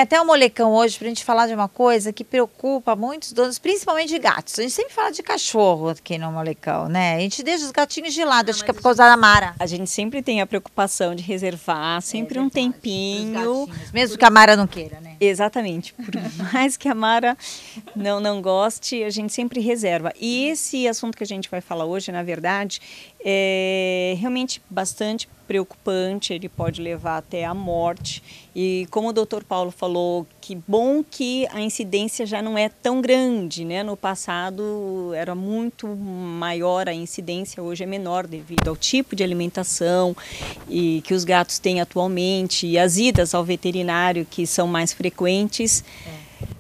até um molecão hoje para a gente falar de uma coisa que preocupa muitos donos, principalmente de gatos. A gente sempre fala de cachorro aqui no molecão, né? A gente deixa os gatinhos de lado, acho que é por causa da Mara. A gente sempre tem a preocupação de reservar sempre um tempinho. Mesmo que a Mara não queira, né? Exatamente. Por mais que a Mara não goste, a gente sempre reserva. E esse assunto que a gente vai falar hoje, na verdade, é realmente bastante preocupante, ele pode levar até a morte. E como o Dr. Paulo falou, que bom que a incidência já não é tão grande, né? No passado era muito maior a incidência, hoje é menor devido ao tipo de alimentação e que os gatos têm atualmente e as idas ao veterinário que são mais frequentes.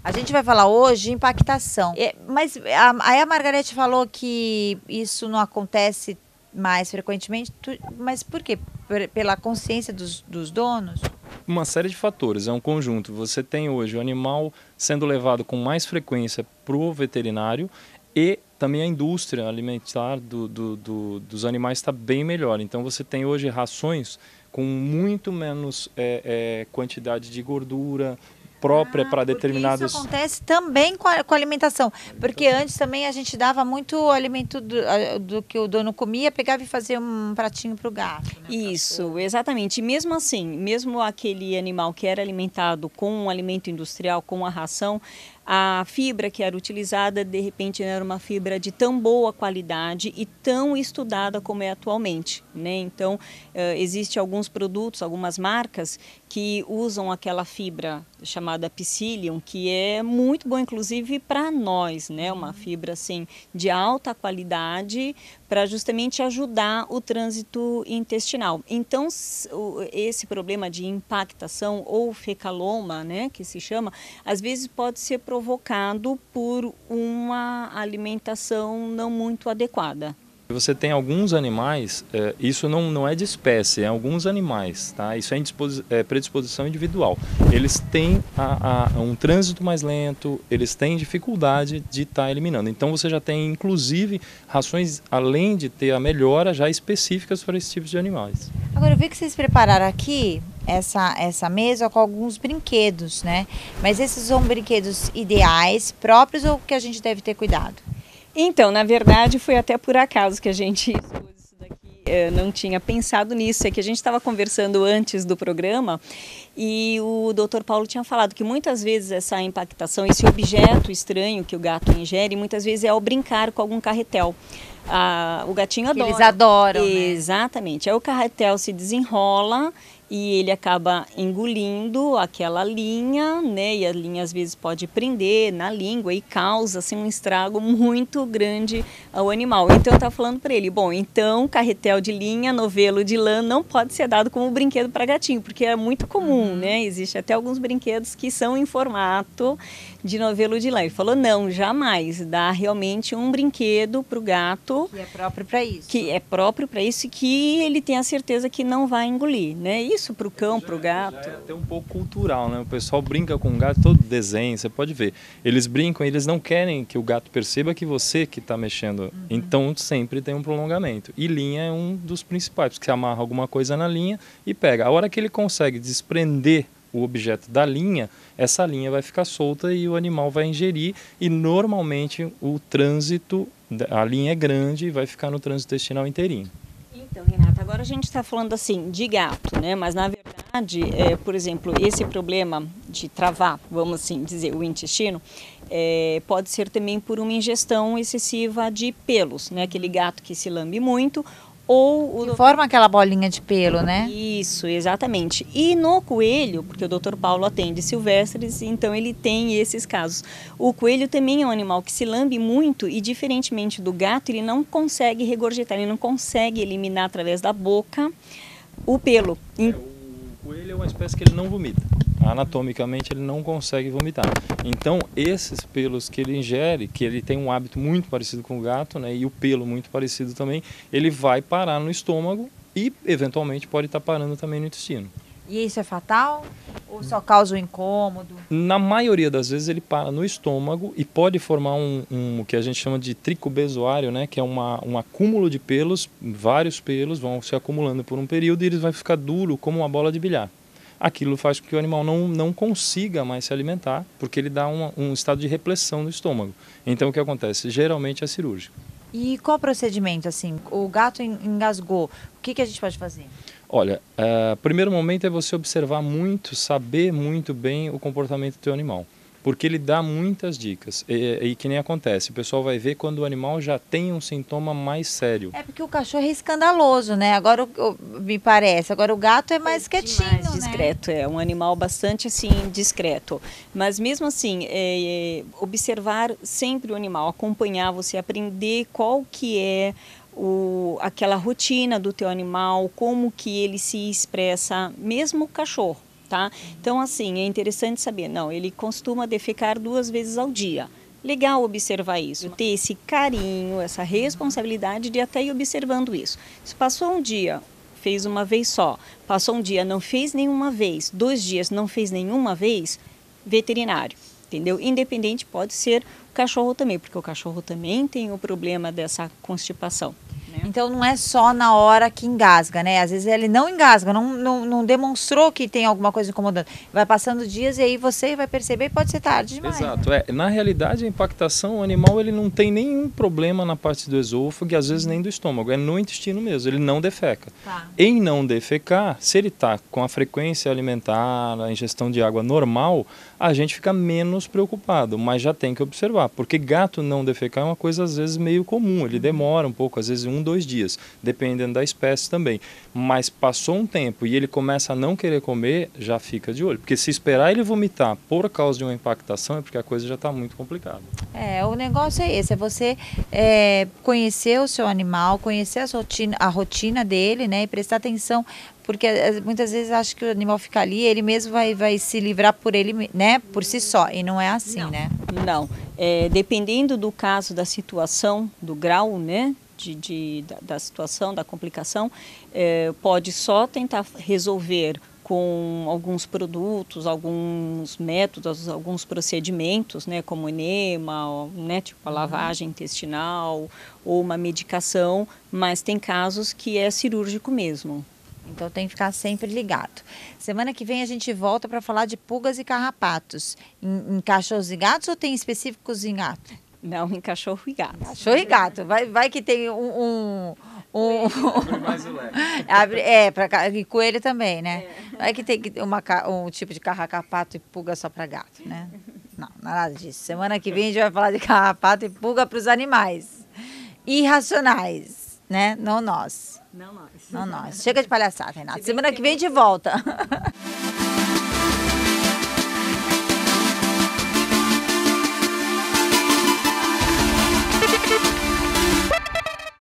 A gente vai falar hoje de impactação. Mas aí a Margarete falou que isso não acontece mais frequentemente, mas por quê? Pela consciência dos donos? Uma série de fatores, é um conjunto. Você tem hoje o animal sendo levado com mais frequência para o veterinário e também a indústria alimentar dos animais está bem melhor. Então você tem hoje rações com muito menos quantidade de gordura própria para determinados... Isso acontece também com a alimentação, porque antes também a gente dava muito alimento do que o dono comia, pegava e fazia um pratinho para o gato. Né? Isso, exatamente. E mesmo assim, mesmo aquele animal que era alimentado com um alimento industrial, com a ração, a fibra que era utilizada, de repente, não era uma fibra de tão boa qualidade e tão estudada como é atualmente, né? Então, existem alguns produtos, algumas marcas que usam aquela fibra chamada Psyllium, que é muito bom, inclusive, para nós, né? Uma fibra, assim, de alta qualidade para justamente ajudar o trânsito intestinal. Então, esse problema de impactação ou fecaloma, né, que se chama, às vezes pode ser provocado por uma alimentação não muito adequada. Você tem alguns animais, isso não é de espécie, é alguns animais, tá? Isso é predisposição individual. Eles têm um trânsito mais lento, eles têm dificuldade de estar eliminando. Então você já tem, inclusive, rações, além de ter a melhora, já específicas para esse tipo de animais. Agora, eu vi que vocês prepararam aqui essa mesa com alguns brinquedos, né? Mas esses são brinquedos ideais, próprios ou que a gente deve ter cuidado? Então, na verdade, foi até por acaso que a gente expôs isso daqui, não tinha pensado nisso, é que a gente estava conversando antes do programa e o Dr. Paulo tinha falado que muitas vezes essa impactação, esse objeto estranho que o gato ingere, muitas vezes é ao brincar com algum carretel. O gatinho adora. Eles adoram, exatamente. Aí o carretel se desenrola e ele acaba engolindo aquela linha, né? E a linha às vezes pode prender na língua e causa assim, um estrago muito grande ao animal. Então eu estava falando para ele, bom, então carretel de linha, novelo de lã não pode ser dado como brinquedo para gatinho, porque é muito comum, né? Existe até alguns brinquedos que são em formato de novelo de lã. Ele falou, não, jamais, dá realmente um brinquedo para o gato. Que é próprio para isso. Que é próprio para isso e que ele tem a certeza que não vai engolir, né? Isso para o cão, para o gato. É até um pouco cultural, né? O pessoal brinca com o gato, todo desenho, você pode ver. Eles brincam, eles não querem que o gato perceba que você que está mexendo. Então sempre tem um prolongamento. E linha é um dos principais, porque você amarra alguma coisa na linha e pega. A hora que ele consegue desprender o objeto da linha, essa linha vai ficar solta e o animal vai ingerir e normalmente o trânsito, a linha é grande e vai ficar no trânsito intestinal inteirinho. Então, Renata, agora a gente está falando assim de gato, né? Mas na verdade, por exemplo, esse problema de travar, vamos assim dizer, o intestino, pode ser também por uma ingestão excessiva de pelos, né? Aquele gato que se lambe muito. Ou forma aquela bolinha de pelo, né? Isso, exatamente. E no coelho, porque o Dr. Paulo atende silvestres, então ele tem esses casos. O coelho também é um animal que se lambe muito e, diferentemente do gato, ele não consegue regurgitar, ele não consegue eliminar através da boca o pelo. O coelho é uma espécie que ele não vomita. Anatomicamente ele não consegue vomitar. Então esses pelos que ele ingere, que ele tem um hábito muito parecido com o gato, né, e o pelo muito parecido também, ele vai parar no estômago e eventualmente pode estar parando também no intestino. E isso é fatal? Ou só causa um incômodo? Na maioria das vezes ele para no estômago e pode formar o que a gente chama de tricobezoário, né, que é um acúmulo de pelos, vários pelos vão se acumulando por um período e eles vão ficar duro como uma bola de bilhar. aquilo faz com que o animal não consiga mais se alimentar, porque ele dá um estado de repressão no estômago. Então o que acontece? Geralmente é cirúrgico. E qual procedimento, assim? O gato engasgou, o que a gente pode fazer? Olha, primeiro momento é você observar muito, saber muito bem o comportamento do teu animal. Porque ele dá muitas dicas. E que nem acontece, o pessoal vai ver quando o animal já tem um sintoma mais sério. É porque o cachorro é escandaloso, né? Agora, me parece. Agora o gato é mais quietinho, mais discreto, né? É um animal bastante assim discreto. Mas mesmo assim, observar sempre o animal, acompanhar você, aprender qual que é aquela rotina do teu animal, como que ele se expressa, mesmo o cachorro. Tá? Então, assim, é interessante saber, não, ele costuma defecar 2 vezes ao dia. Legal observar isso, ter esse carinho, essa responsabilidade de até ir observando isso. Se passou um dia, fez uma vez só, passou um dia, não fez nenhuma vez, 2 dias, não fez nenhuma vez, veterinário, entendeu? Independente, pode ser o cachorro também, porque o cachorro também tem o problema dessa constipação. Então não é só na hora que engasga, né? Às vezes ele não engasga, não demonstrou que tem alguma coisa incomodando. Vai passando dias e aí você vai perceber e pode ser tarde demais. Exato. Na realidade, a impactação, o animal ele não tem nenhum problema na parte do esôfago e às vezes nem do estômago, é no intestino mesmo, ele não defeca. Tá. Em não defecar, se ele está com a frequência alimentar, a ingestão de água normal, a gente fica menos preocupado, mas já tem que observar, porque gato não defecar é uma coisa às vezes meio comum, ele demora um pouco, às vezes 1-2 dias, dependendo da espécie também. Mas passou um tempo e ele começa a não querer comer, já fica de olho. Porque se esperar ele vomitar por causa de uma impactação, é porque a coisa já está muito complicada. O negócio é esse, é você conhecer o seu animal, conhecer a rotina dele, né? E prestar atenção, porque muitas vezes acho que o animal fica ali, ele mesmo vai se livrar por ele, né? Por si só, e não é assim, né? Não, dependendo do caso, da situação, do grau, né? Da situação, da complicação, pode só tentar resolver com alguns produtos, alguns métodos, alguns procedimentos, né, como enema, né, tipo a lavagem intestinal ou uma medicação, mas tem casos que é cirúrgico mesmo. Então tem que ficar sempre ligado. Semana que vem a gente volta para falar de pulgas e carrapatos. Em cachorros e gatos ou tem específicos em gato? Não, em cachorro e gato. Cachorro e gato. Vai que tem Abre mais o leque. E coelho também, né? Vai que tem um tipo de carrapato e pulga só para gato, né? Não, nada disso. Semana que vem a gente vai falar de carrapato e pulga para os animais irracionais, né? Não nós. Não nós. Não nós. Chega de palhaçada, Renata. Semana que vem a gente volta.